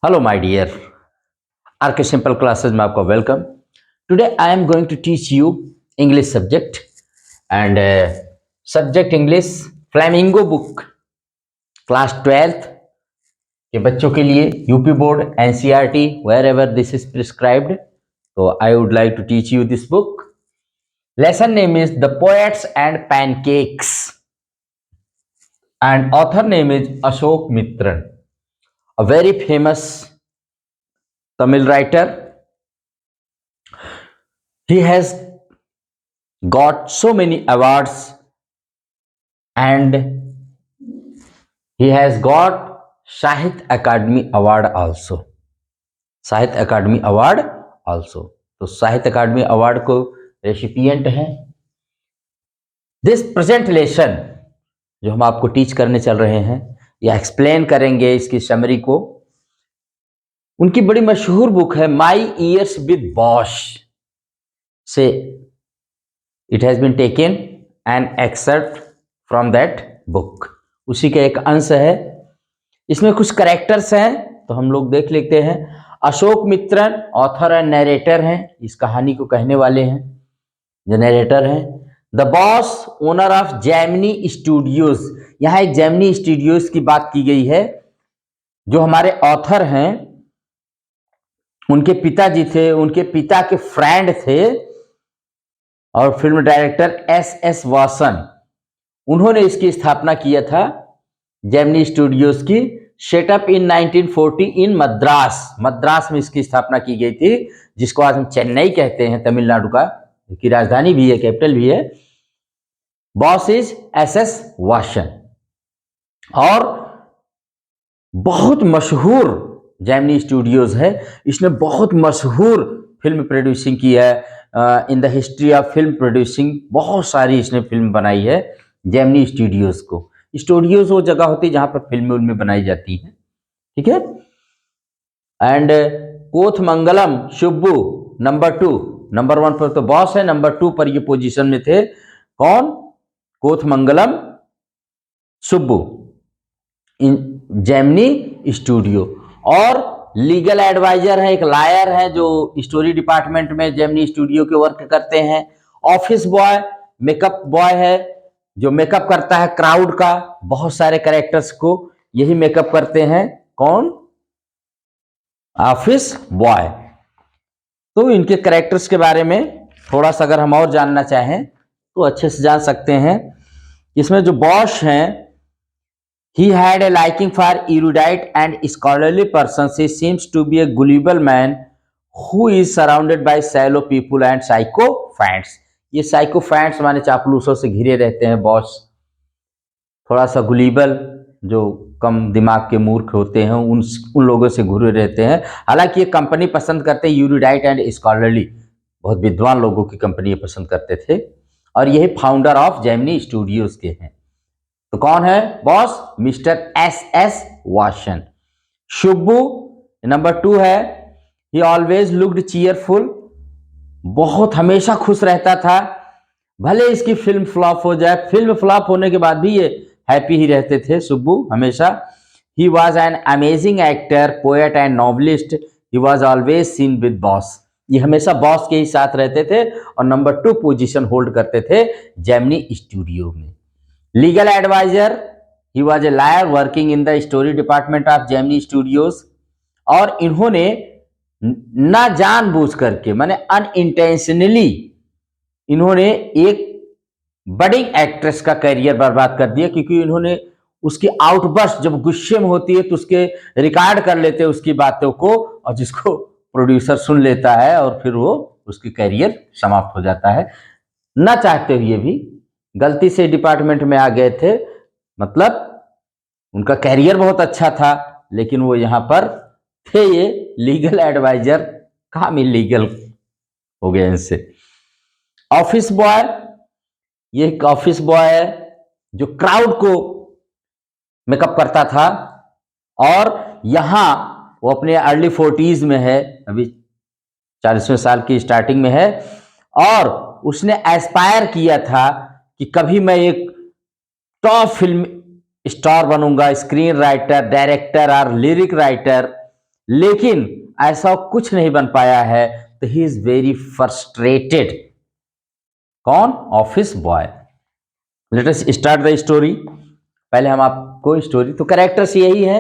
Hello my dear RK simple classes में आपका welcome. Today I am going to teach you English subject and subject English flamingo book class 12th के बच्चों के लिए UP board NCERT wherever this is prescribed. तो I would like to teach you this book. Lesson name is the poets and pancakes and author name is Ashok Mitran, a very famous Tamil writer. He has got so many awards and he has got Sahitya Academy Award also. साहित्य अकादमी award also. तो साहित्य अकादमी award को recipient हैं। This present lesson जो हम आपको teach करने चल रहे हैं या एक्सप्लेन करेंगे इसकी समरी को, उनकी बड़ी मशहूर बुक है माई ईयर्स विद बॉश से it has been taken an excerpt from that book. उसी का एक अंश है। इसमें कुछ कैरेक्टर्स हैं तो हम लोग देख लेते हैं। Ashok Mitran author and narrator हैं, इस कहानी को कहने वाले हैं जो नरेटर हैं। The boss owner of Gemini studios, यहाँ एक जेमिनी स्टूडियोज की बात की गई है। जो हमारे ऑथर हैं उनके पिताजी थे, उनके पिता के फ्रेंड थे और फिल्म डायरेक्टर एस वासन, उन्होंने इसकी स्थापना किया था जेमिनी स्टूडियोज की। सेटअप इन 1940 इन मद्रास में इसकी स्थापना की गई थी, जिसको आज हम चेन्नई कहते हैं, तमिलनाडु का की राजधानी भी है, कैपिटल भी है। बॉस इज एस वासन और बहुत मशहूर जेमिनी स्टूडियोज है। इसने बहुत मशहूर फिल्म प्रोड्यूसिंग की है। In the history of film producing बहुत सारी इसने फिल्म बनाई है जेमिनी स्टूडियोज को। स्टूडियोज वो जगह होती है जहां पर फिल्में बनाई जाती हैं, ठीक है। एंड कोथमंगलम सुब्बू नंबर 2, नंबर 1 पर तो बॉस है, नंबर 2 पर ये पोजीशन में थे कौन? कोथमंगलम सुब्बू इन जेमिनी स्टूडियो। और लीगल एडवाइजर है, एक लायर है जो स्टोरी डिपार्टमेंट में जेमिनी स्टूडियो के वर्क करते हैं। ऑफिस बॉय मेकअप बॉय है जो मेकअप करता है क्राउड का, बहुत सारे कैरेक्टर्स को यही मेकअप करते हैं। कौन? Office boy. तो इनके कैरेक्टर्स के बारे में थोड़ा सा अगर हम और जानना चाहें तो अच्छे से जान सकते हैं। इसमें जो बॉस हैं, he had a liking for erudite and scholarly persons. He seems to be a gullible man who is surrounded by shallow people and sycophants. ये साइकोफैंट्स माने चापलूसों से घिरे रहते हैं बॉस। थोड़ा सा गुलीबल जो कम दिमाग के मूर्ख होते हैं उन लोगों से घिरे रहते हैं। हालांकि ये कंपनी पसंद करते हैं यूरिडाइट एंड स्कॉलरली, बहुत विद्वान लोगों की कंपनी ये पसंद करते थे। और यही फाउंडर ऑफ जेमिनी स्टूडियोज के हैं। तो कौन है boss? Mister S Vasan. Subbu number 2 है। ही ऑलवेज लुक्ड चीयरफुल, बहुत हमेशा खुश रहता था। भले इसकी फिल्म फ्लॉप हो जाए, फिल्म फ्लॉप होने के बाद भी ये हैप्पी ही रहते थे शुब्बू हमेशा। He was an amazing actor, poet and novelist. He was always seen with boss, ये हमेशा बॉस के ही साथ रहते थे और नंबर 2 पोजीशन होल्ड करते थे जेमिनी स्टूडियो में। Legal adviser, he was a lawyer working in the story department of Gemini Studios. और इन्होंने ना जानबूझ करके माने अनइंटेंशनली इन्होंने एक बडिंग एक्ट्रेस का करियर बर्बाद कर दिया, क्योंकि इन्होंने उसकी आउटबर्स्ट जब गुस्से में होती है तो उसके रिकॉर्ड कर लेते हैं उसकी बातों को, और जिसको प्रोड्यूसर सुन लेता है और फिर वो उसकी करियर समाप्त हो जाता है। ना चाहते हुए भी गलती से डिपार्टमेंट में आ गए थे, मतलब उनका कैरियर बहुत अच्छा था लेकिन वो यहाँ पर थे ये लीगल एडवाइजर, काम इलीगल हो गया इनसे। ऑफिस बॉय, ये एक ऑफिस बॉय है जो क्राउड को मेकअप करता था और यहाँ वो अपने अर्ली 40s में है, अभी 40वें साल की स्टार्टिंग में है। और उसने एस्पायर किया था कि कभी मैं एक टॉप फिल्म स्टार बनूंगा, स्क्रीन राइटर, डायरेक्टर और लिरिक राइटर। लेकिन ऐसा कुछ नहीं बन पाया है, तो ही इज वेरी फ्रस्ट्रेटेड। कौन? Office boy. Let us start the story. पहले हम आपको स्टोरी, तो कैरेक्टर्स यही है,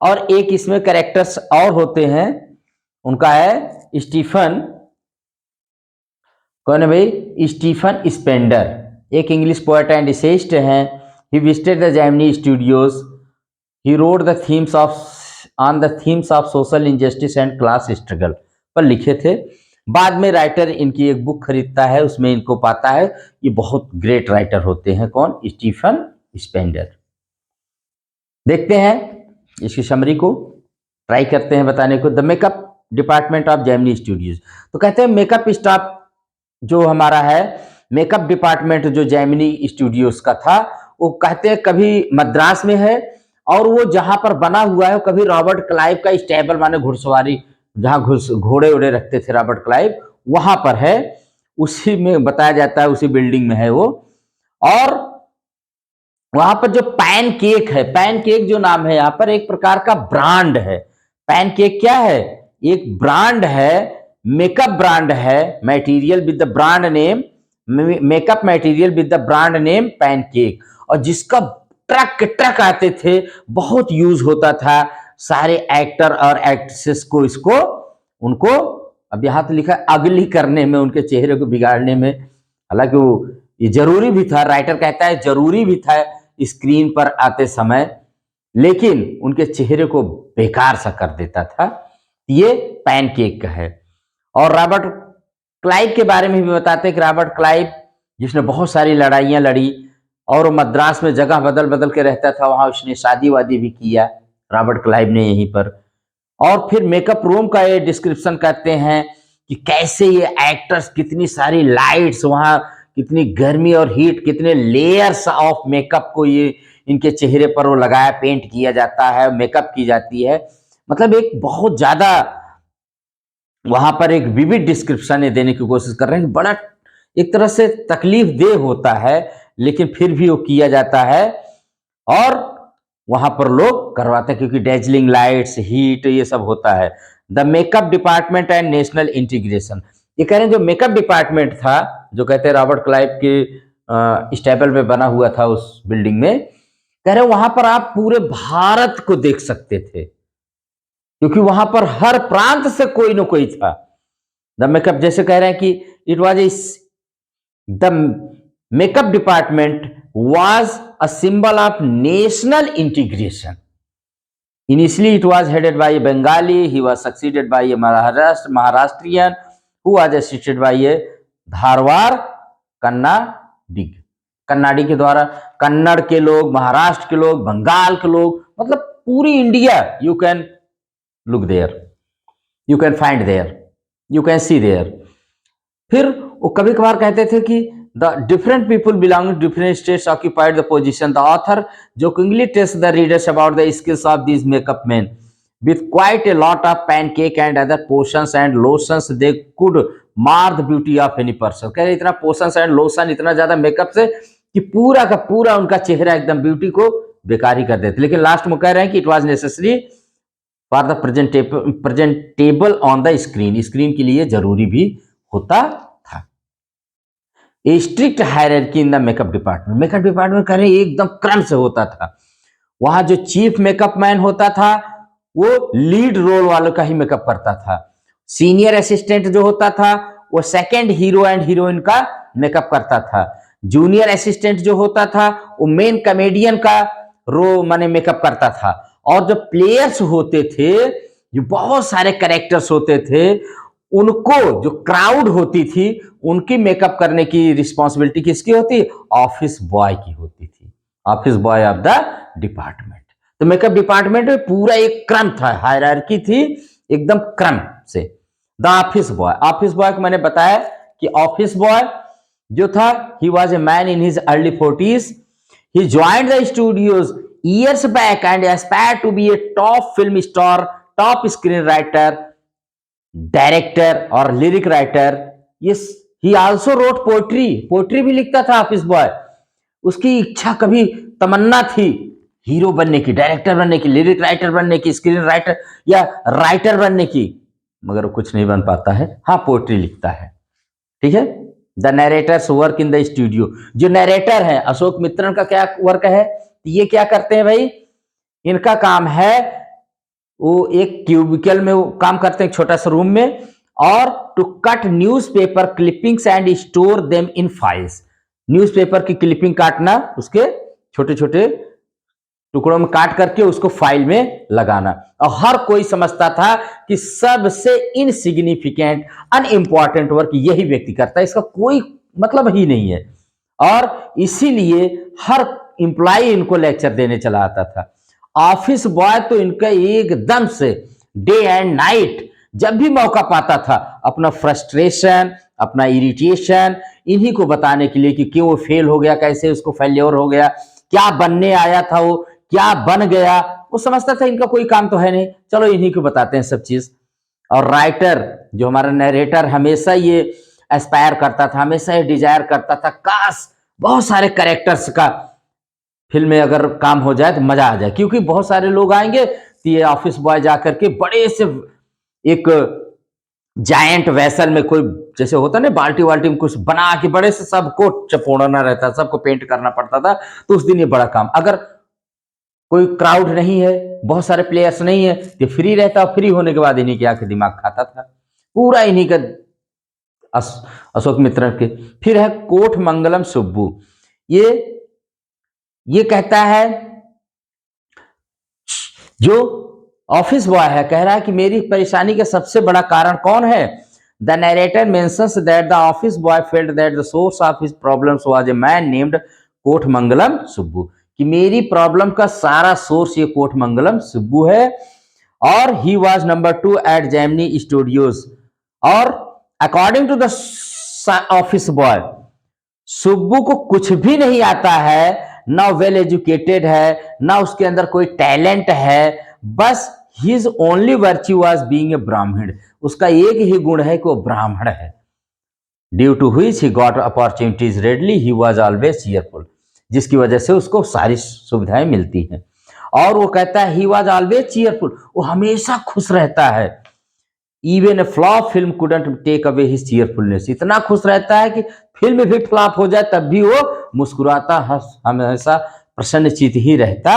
और एक इसमें कैरेक्टर्स और होते हैं, उनका है स्टीफन। कौन है भाई? स्टीफन स्पेंडर, एक इंग्लिश पोएट एंड इसेस्ट हैं। He visited the Gemini studios. He road the themes of on the themes of social injustice and class struggle पर लिखे थे। बाद में राइटर इनकी एक बुक खरीदता है, उसमें इनको पाता है ये बहुत ग्रेट राइटर होते हैं। कौन? Stephen Spender. देखते हैं इसकी समरी को, ट्राई करते हैं बताने को। The makeup department of Gemini studios. तो कहते हैं मेकअप स्टाफ जो हमारा है, मेकअप डिपार्टमेंट जो जेमिनी स्टूडियोज का था, वो कहते हैं कभी मद्रास में है, और वो जहां पर बना हुआ है कभी रॉबर्ट क्लाइव का स्टेबल, माने घुड़सवारी, जहां घोड़े उड़े रखते थे रॉबर्ट क्लाइव, वहां पर है। उसी में बताया जाता है, उसी बिल्डिंग में है वो। और वहां पर जो पैनकेक है, पैनकेक जो नाम है यहाँ पर एक प्रकार का ब्रांड है। पैनकेक क्या है? एक ब्रांड है, मेकअप ब्रांड है, material with the brand name, makeup material with the brand name pancake, और जिसका ट्रक ट्रक आते थे, बहुत यूज होता था सारे एक्टर और एक्ट्रेसेस को, इसको उनको, अब यहां तो लिखा है अगली करने में, उनके चेहरे को बिगाड़ने में। हालांकि वो ये जरूरी भी था, राइटर कहता है जरूरी भी था स्क्रीन पर आते समय, लेकिन उनके चेहरे को बेकार सा कर देता था। ये पैनकेक का है। और रॉबर्ट क्लाइव के बारे में भी बताते हैं कि रॉबर्ट क्लाइव, जिसने बहुत सारी लड़ाइयां लड़ी, और मद्रास में जगह बदल बदल के रहता था, वहां उसने शादी वादी भी किया रॉबर्ट क्लाइव ने यहीं पर। और फिर मेकअप रूम का ये डिस्क्रिप्शन करते हैं कि कैसे ये एक्टर्स, कितनी सारी लाइट्स वहां, कितनी गर्मी और हीट, कितने लेयर्स ऑफ मेकअप को ये इनके चेहरे पर वो लगाया, पेंट किया जाता है, मेकअप की जाती है। मतलब एक बहुत ज्यादा वहां पर एक विविड डिस्क्रिप्शन देने की कोशिश कर रहे हैं। बड़ा एक तरह से तकलीफ दे होता है, लेकिन फिर भी वो किया जाता है, और वहां पर लोग करवाते हैं, क्योंकि डेजलिंग लाइट्स, हीट, ये सब होता है। The makeup department and national integration. ये कह रहे हैं जो मेकअप डिपार्टमेंट था, जो कहते हैं रॉबर्ट क्लाइव के स्टेबल में बना हुआ था उस बिल्डिंग में, कह रहे हैं वहां पर आप पूरे भारत को देख सकते थे, क्योंकि वहां पर हर प्रांत से कोई ना कोई था। द मेकअप, जैसे कह रहे हैं कि it was the makeup department was a symbol of national integration. Initially, it was headed by a Bengali. He was succeeded by a Maharashtrian, who was assisted by a Dharwar Kannadic. कन्नाडी के द्वारा कन्नड़ के लोग, महाराष्ट्र के लोग, बंगाल के लोग, मतलब पूरी India, you can look there, you can find there, you can see there. फिर वो कभी कभार कहते थे कि the different people belonging to different states occupied the position. The author jokingly tests the readers about the skills of these makeup men. With quite a lot of pancake and other potions and lotions, they could mar the beauty of any person. कह रहे इतना potions and lotion, इतना ज्यादा makeup से कि पूरा का पूरा उनका चेहरा एकदम ब्यूटी को बेकार ही कर देते। लेकिन लास्ट में कह रहे हैं कि it was necessary for the presentable on the screen, screen के लिए जरूरी भी होता था। ए strict hierarchy in the makeup department. Makeup department कह रहे एकदम क्रम से होता था। वहां जो चीफ मेकअप मैन होता था, वो लीड रोल वालों का ही मेकअप करता था। सीनियर असिस्टेंट जो होता था, वो सेकंड हीरो एंड हीरोइन का मेकअप करता था। जूनियर असिस्टेंट जो होता था, वो मेन कॉमेडियन का माने मेकअप करता था। और जो प्लेयर्स होते थे, जो बहुत सारे कैरेक्टर्स होते थे, उनको जो क्राउड होती थी, उनकी मेकअप करने की रिस्पॉन्सिबिलिटी किसकी होती? ऑफिस बॉय की होती थी, office boy of the department. तो मेकअप डिपार्टमेंट में पूरा एक क्रम था, हायरार्की थी एकदम क्रम से। द ऑफिस बॉय को मैंने बताया कि ऑफिस बॉय जो था, ही was a man in his early 40s. He joined the studios years back and aspired to be a top film star, top screenwriter, director और lyric writer. Yes, he also wrote poetry भी लिखता था office boy. उसकी इच्छा, कभी तमन्ना थी, hero बनने की, डायरेक्टर बनने की, लिरिक राइटर बनने की, स्क्रीन राइटर या राइटर बनने की, मगर वो कुछ नहीं बन पाता है। हाँ, पोएट्री लिखता है। ठीक है। The narrator's work in the studio. जो नरेटर है अशोक मित्रण का क्या वर्क है, ये क्या करते हैं भाई, इनका काम है वो एक क्यूबिकल में वो काम करते हैं, एक छोटा सा रूम में, और to cut newspaper clippings and store them in files. Newspaper की क्लिपिंग काटना, उसके छोटे छोटे टुकड़ों में काट करके उसको फाइल में लगाना। और हर कोई समझता था कि सबसे इनसिग्निफिकेंट अनइम्पॉर्टेंट वर्क यही व्यक्ति करता है, इसका कोई मतलब ही नहीं है। और इसीलिए हर इंप्लॉय इनको लेक्चर देने चला आता था। ऑफिस बॉय तो इनका एकदम से डे एंड नाइट जब भी मौका पाता था अपना फ्रस्ट्रेशन, अपना इरिटेशन इन्हीं को बताने के लिए कि क्यों वो फेल हो गया, कैसे उसको फेल्योर हो गया, क्या बनने आया था वो, क्या बन गया। वो समझता था इनका कोई काम तो है नहीं, चलो इन्हीं को बताते हैं सब चीज। और राइटर जो हमारा नरेटर हमेशा ये एस्पायर करता था, हमेशा ये डिजायर करता था, काश बहुत सारे कैरेक्टर्स का फिल्म में अगर काम हो जाए तो मजा आ जाए, क्योंकि बहुत सारे लोग आएंगे तो ये ऑफिस बॉय जाकर के बड़े से एक जायंट वेसल में, कोई जैसे होता ना बाल्टी वाल्टी में कुछ बना के बड़े से सबको चपोड़ना रहता, सबको पेंट करना पड़ता था। तो उस दिन ये बड़ा काम, अगर कोई क्राउड नहीं है, बहुत सारे प्लेयर्स नहीं है, तो फ्री रहता, फ्री होने के बाद इन्हीं के आके दिमाग खाता था पूरा, इन्हीं का अशोक मित्र के। फिर है कोट मंगलम सुब्बू। ये कहता है, जो ऑफिस बॉय है कह रहा है कि मेरी परेशानी का सबसे बड़ा कारण कौन है। The narrator mentions that the office boy felt that the source of his problems was a man named Kotamangalam Subbu, कि मेरी प्रॉब्लम का सारा सोर्स ये कोटमंगलम सुब्बू है, और he was number 2 at Gemini Studios. और according to the office boy, Subbu को कुछ भी नहीं आता है, ना वेल एजुकेटेड है, ना उसके अंदर कोई टैलेंट है, बस his only virtue was being a ब्राह्मण। उसका एक ही गुण है कि वो ब्राह्मण है। Due to which he got opportunities readily, he was always cheerful, जिसकी वजह से उसको सारी सुविधाएं मिलती हैं। और वो कहता है ही वाज ऑलवेज चीयरफुल, वो हमेशा खुश रहता है। Even a flop film couldn't take away his cheerfulness, इतना खुश रहता है कि फिल्म भी फ्लॉप हो जाए तब भी वो मुस्कुराता हमेशा प्रसन्नचित ही रहता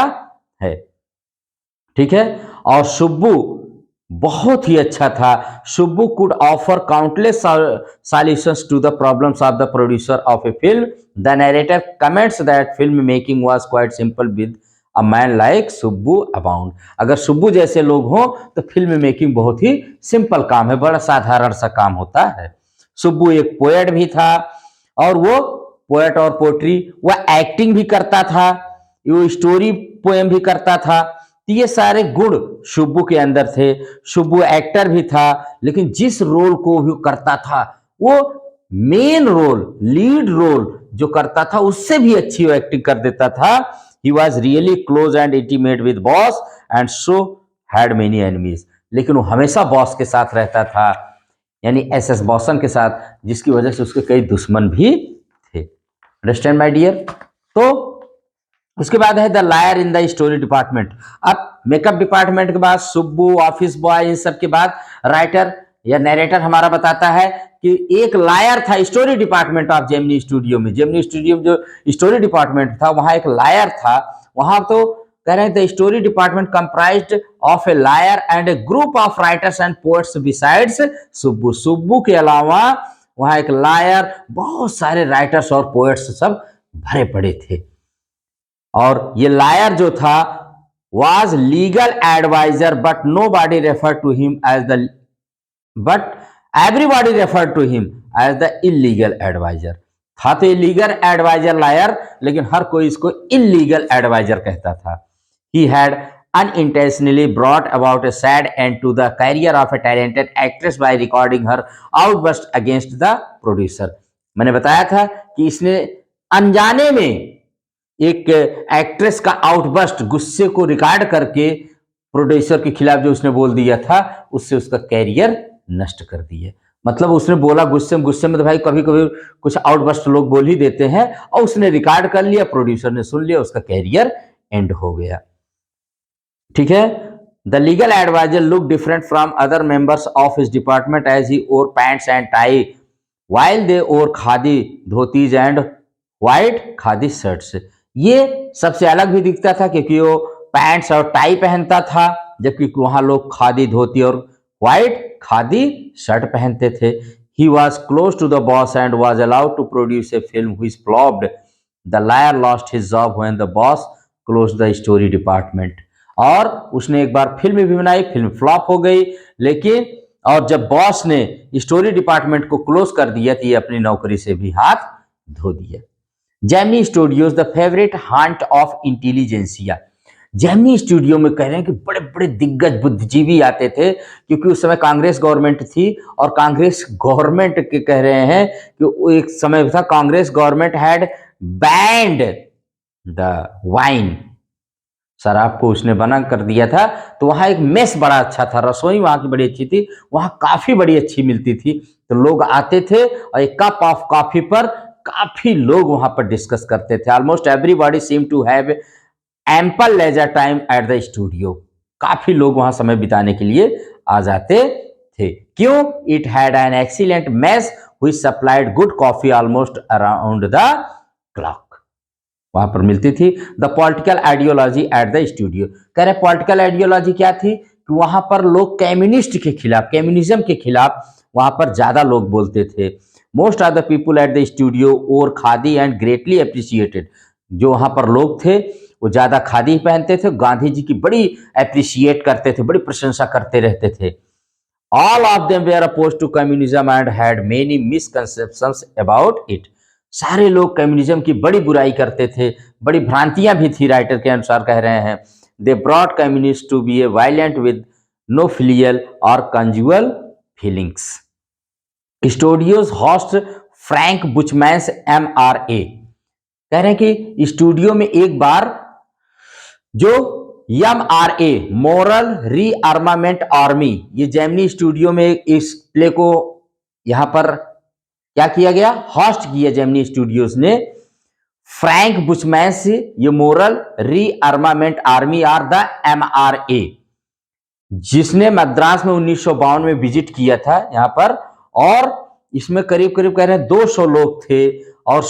है। ठीक है। और सुब्बू बहुत ही अच्छा था। Subbu could offer countless solutions to the problems of the producer of a film. The narrator comments that film making was quite simple with a man like Subbu abound. अगर सुब्बू जैसे लोग हों तो फिल्म मेकिंग बहुत ही सिंपल काम है, बड़ा साधारण सा काम होता है। सुब्बू एक पोएट भी था, और वो पोएट और पोएट्री, वह एक्टिंग भी करता था, वो स्टोरी पोएम भी करता था। तो ये सारे गुण सुब्बू के अंदर थे। सुब्बू एक्टर भी था, लेकिन जिस रोल को भी करता था वो मेन रोल, लीड रोल जो करता था उससे भी अच्छी वो एक्टिंग कर देता था। He was really close and intimate with boss and so had many enemies. लेकिन वो हमेशा बॉस के साथ रहता था, यानी एसएस बॉसन के साथ, जिसकी वजह से उसके कई दुश्मन भी थे। Understand my dear. तो उसके बाद है the lawyer in the story department. अब मेकअप डिपार्टमेंट के बाद सुब्बू, ऑफिस बॉय, इन सब के बाद राइटर या नरेटर हमारा बताता है कि एक लायर था story department of Gemini Studio में। जेमिनी स्टूडियो में जो स्टोरी डिपार्टमेंट था वहां एक लायर था। वहां तो कह रहे थे story department comprised of A lawyer and A group of writers and poets besides Subbu. Subbu के अलावा वहां एक लायर, बहुत सारे राइटर्स और पोएट्स सब भरे पड़े थे। और ये लायर जो था was legal advisor, but nobody referred to him as the, but everybody referred to him as the illegal advisor। था तो illegal advisor लायर, लेकिन हर कोई इसको illegal advisor कहता था। He had unintentionally brought about a sad end to the career of a talented actress by recording her outburst against the producer। मैंने बताया था कि इसने अनजाने में एक एक्ट्रेस का आउटबर्स्ट, गुस्से को रिकॉर्ड करके प्रोड्यूसर के खिलाफ जो उसने बोल दिया था, उससे उसका कैरियर नष्ट कर दिया। मतलब उसने बोला गुस्से में तो भाई कभी कभी कुछ आउटबर्स्ट लोग बोल ही देते हैं, और उसने रिकॉर्ड कर लिया, प्रोड्यूसर ने सुन लिया, उसका कैरियर एंड हो गया। ठीक है। The legal adviser look different from other members of his department as he wore pants and tie while they wore khadi dhotis and white khadi shirts. ये सबसे अलग भी दिखता था क्योंकि वो पैंट्स और टाई पहनता था, जबकि वहां लोग खादी धोती और व्हाइट खादी शर्ट पहनते थे। He was close to the boss and was allowed to produce a film which flopped. The lawyer lost his job when the boss close the story department. और उसने एक बार फिल्म भी बनाई, फिल्म फ्लॉप हो गई, लेकिन और जब बॉस ने स्टोरी डिपार्टमेंट को क्लोज कर दिया तो ये अपनी नौकरी से भी हाथ धो दिया। Gemini Studios the favourite Hunt of intelligentsia. Gemini Studio में कह रहे हैं कि बड़े बड़े दिग्गज बुद्धिजीवी आते थे, क्योंकि उस समय कांग्रेस गवर्नमेंट थी और कांग्रेस गवर्नमेंट के कह रहे हैं कि एक समय था Congress government had band the wine, शराब को उसने बना कर दिया था। तो वहां एक मेस बड़ा अच्छा था, रसोई वहां की बड़ी अच्छी थी, वहां काफी बड़ी अच्छी मिलती थी। तो लोग आते थे और एक कप ऑफ कॉफी पर काफी लोग वहां पर डिस्कस करते थे। Almost everybody seem to have ample leisure time at the studio. काफी लोग वहां समय बिताने के लिए आ जाते थे। क्यों? It had an excellent mess which supplied good coffee almost around the clock. वहां पर मिलती थी। The political ideology eight the studio. कह रहे पॉलिटिकल आइडियोलॉजी क्या थी कि वहां पर लोग कम्युनिस्ट के खिलाफ, कम्युनिज्म के खिलाफ वहां पर ज्यादा लोग बोलते थे। Most of the people eight the studio और खादी एंड ग्रेटली अप्रिशिएटेड। जो वहां पर लोग थे वो ज्यादा खादी पहनते थे, गांधी जी की बड़ी अप्रिशिएट करते थे, बड़ी प्रशंसा करते रहते थे। All of them were opposed to communism and had many misconceptions about it. सारे लोग कम्युनिज्म की बड़ी बुराई करते थे, बड़ी भ्रांतियां भी थी, राइटर के अनुसार कह रहे हैं। They brought communist to be a violent with no filial or conjugal feelings. Studios host Frank Buchman's MRA। कह रहे हैं कि स्टूडियो में एक बार जो MRA मोरल रीआर्मामेंट आर्मी, ये जेमिनी स्टूडियो में इस प्ले को यहां पर क्या किया गया, होस्ट किया जेमिनी स्टूडियोज ने। फ्रैंक बुचमैन्स ये moral rearmament army are the MRA, जिसने मद्रास में 1952 में विजिट किया था यहां पर। और इसमें करीब करीब कह रहे हैं 200 लोग थे और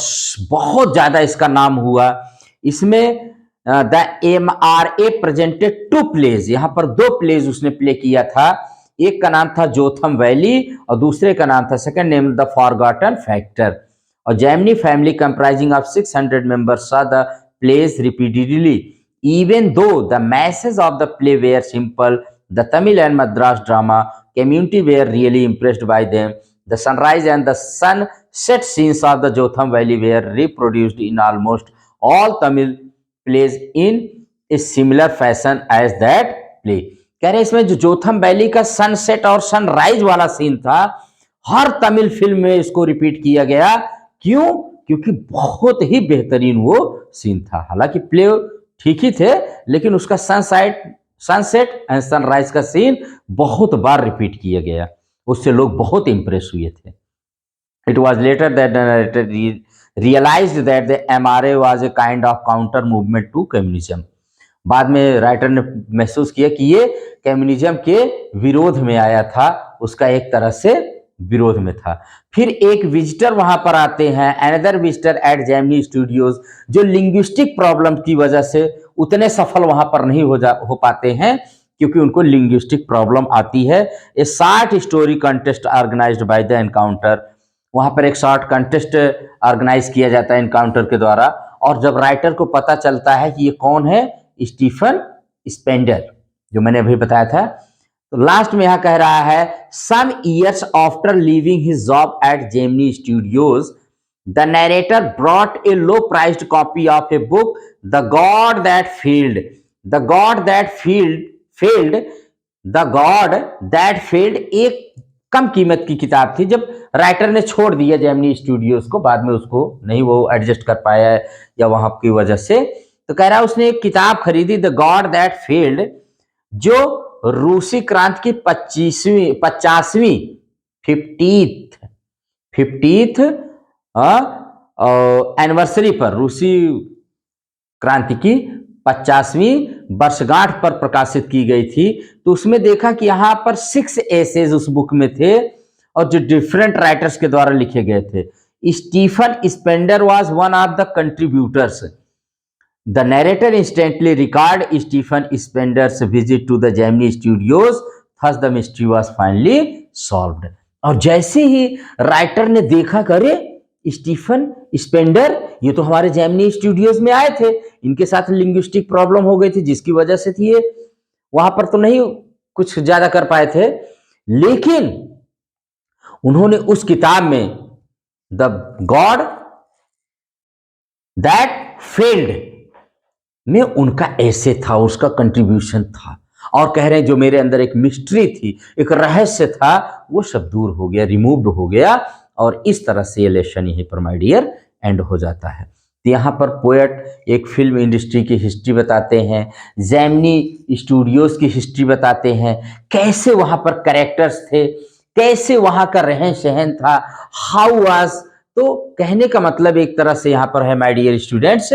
बहुत ज्यादा इसका नाम हुआ। इसमें द MRA प्रेजेंटेड 2 प्लेज, यहां पर 2 प्लेज उसने प्ले किया था। एक का नाम था जोथम वैली और दूसरे का नाम था, second name the forgotten factor. और Gemini family comprising of 600 members saw the plays repeatedly even though the masses of the play were simple. The Tamil and Madras drama community were really impressed by them. The sunrise and the sunset scenes of the Jotham Valley were reproduced in almost all Tamil plays in a similar fashion as that play. कह रहे इसमें जो Jotham valley का sunset और sunrise वाला scene था, हर Tamil film में इसको रिपीट किया गया। क्यों? क्योंकि बहुत ही बेहतरीन वो सीन था। हालांकि प्ले ठीक ही थे, लेकिन उसका सनसेट एंड सनराइज का सीन बहुत बार रिपीट किया गया, उससे लोग बहुत इंप्रेस हुए थे। It was later that realised that the MRA was a kind of counter movement to communism. बाद में राइटर ने महसूस किया कि ये कम्युनिज्म के विरोध में आया था, उसका एक तरह से विरोध में था। फिर एक विजिटर वहां पर आते हैं, another visitor at Gemini Studios, जो लिंग्विस्टिक प्रॉब्लम की वजह से उतने सफल वहां पर नहीं हो पाते हैं, क्योंकि उनको लिंग्विस्टिक प्रॉब्लम आती है। A short story contest organised by the Encounter, वहां पर एक शॉर्ट कंटेस्ट ऑर्गेनाइज किया जाता है एनकाउंटर के द्वारा। और जब राइटर को पता चलता है कि ये कौन है, स्टीफन स्पेंडर, जो मैंने अभी बताया था, तो लास्ट में यहां कह रहा है some years after leaving his job at Gemini Studios the narrator brought a low priced copy of a book the God that failed. The God that failed the God that failed एक कम कीमत की किताब थी। जब writer ने छोड़ दिया जेमिनी स्टूडियोज को, बाद में उसको नहीं वो एडजस्ट कर पाया या वहां की वजह से, तो कह रहा है उसने एक किताब खरीदी द गॉड दैट फेल्ड, जो रूसी क्रांति की 50वीं 50th एनिवर्सरी पर, रूसी क्रांति की 50वीं वर्षगांठ पर प्रकाशित की गई थी। तो उसमें देखा कि यहाँ पर 6 एसेज उस बुक में थे और जो डिफरेंट राइटर्स के द्वारा लिखे गए थे। Stephen Spender was one of the contributors. The narrator instantly record Stephen Spender's visit to the Gemini Studios, thus the mystery was finally solved. और जैसे ही राइटर ने देखा कि अरे स्टीफन स्पेंडर ये तो हमारे जेमिनी स्टूडियोज में आए थे, इनके साथ लिंग्विस्टिक प्रॉब्लम हो गई थी जिसकी वजह से थी ये वहां पर तो नहीं कुछ ज्यादा कर पाए थे, लेकिन उन्होंने उस किताब में द गॉड दैट फेल्ड में उनका ऐसे था, उसका कंट्रीब्यूशन था, और कह रहे हैं जो मेरे अंदर एक मिस्ट्री थी, एक रहस्य था, वो सब दूर हो गया, रिमूव्ड हो गया। और इस तरह से ये लेसन यहीं पर माय डियर एंड हो जाता है। तो यहाँ पर पोएट एक फिल्म इंडस्ट्री की हिस्ट्री बताते हैं, जेमिनी स्टूडियोज की हिस्ट्री बताते हैं, कैसे वहाँ पर कैरेक्टर्स थे, कैसे वहाँ का रहन सहन था, हाउ वाज। तो कहने का मतलब एक तरह से यहाँ पर है माय डियर स्टूडेंट्स,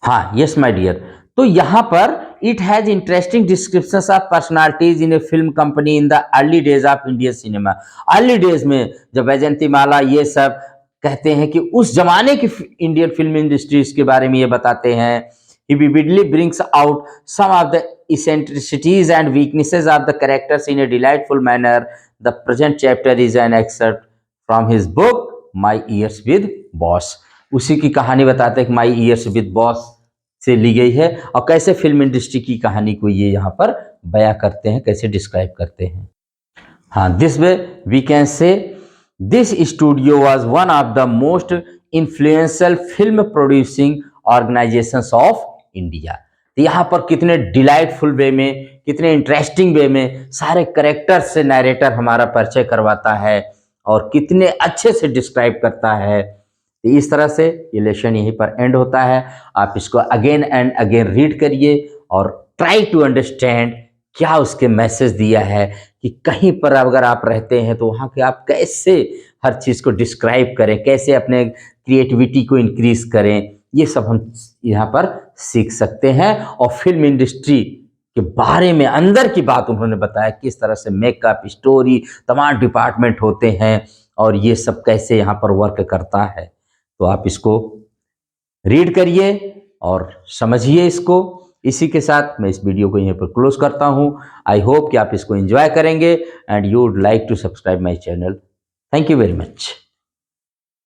हाँ यस माय डियर, तो यहाँ पर it has interesting descriptions of personalities in A film company in the early days of Indian cinema. Early days में जब वैजयंती माला ये सब कहते हैं कि उस जमाने की इंडियन फिल्म इंडस्ट्रीज के बारे में ये बताते हैं। He vividly brings out some of the eccentricities and weaknesses of the characters in a delightful manner. The present chapter is an excerpt from his book My Years with Boss. उसी की कहानी बताते हैं कि My Years with Boss से ली गई है, और कैसे फिल्म इंडस्ट्री की कहानी को ये यहाँ पर बयां करते हैं, कैसे डिस्क्राइब करते हैं। हाँ, this way we can say this studio was one of the most influential film producing organisations of India. तो यहाँ पर कितने डिलाइटफुल वे में, कितने इंटरेस्टिंग वे में सारे कैरेक्टर्स से नरेटर हमारा परिचय करवाता है और कितने अच्छे से डिस्क्राइब करता है। तो इस तरह से ये लेसन यहीं पर एंड होता है। आप इसको अगेन एंड अगेन रीड करिए और ट्राई टू अंडरस्टैंड क्या उसके मैसेज दिया है, कि कहीं पर अगर आप रहते हैं तो वहाँ के आप कैसे हर चीज़ को डिस्क्राइब करें, कैसे अपने क्रिएटिविटी को इंक्रीज करें, ये सब हम यहाँ पर सीख सकते हैं। और फिल्म इंडस्ट्री के बारे में अंदर की बात उन्होंने बताया, किस तरह से मेकअप, स्टोरी, तमाम डिपार्टमेंट होते हैं और ये सब कैसे यहाँ पर वर्क करता है। तो आप इसको रीड करिए और समझिए इसको। इसी के साथ मैं इस वीडियो को यहीं पर क्लोज करता हूँ। आई होप कि आप इसको एंजॉय करेंगे and you would like to subscribe my channel. Thank you very much.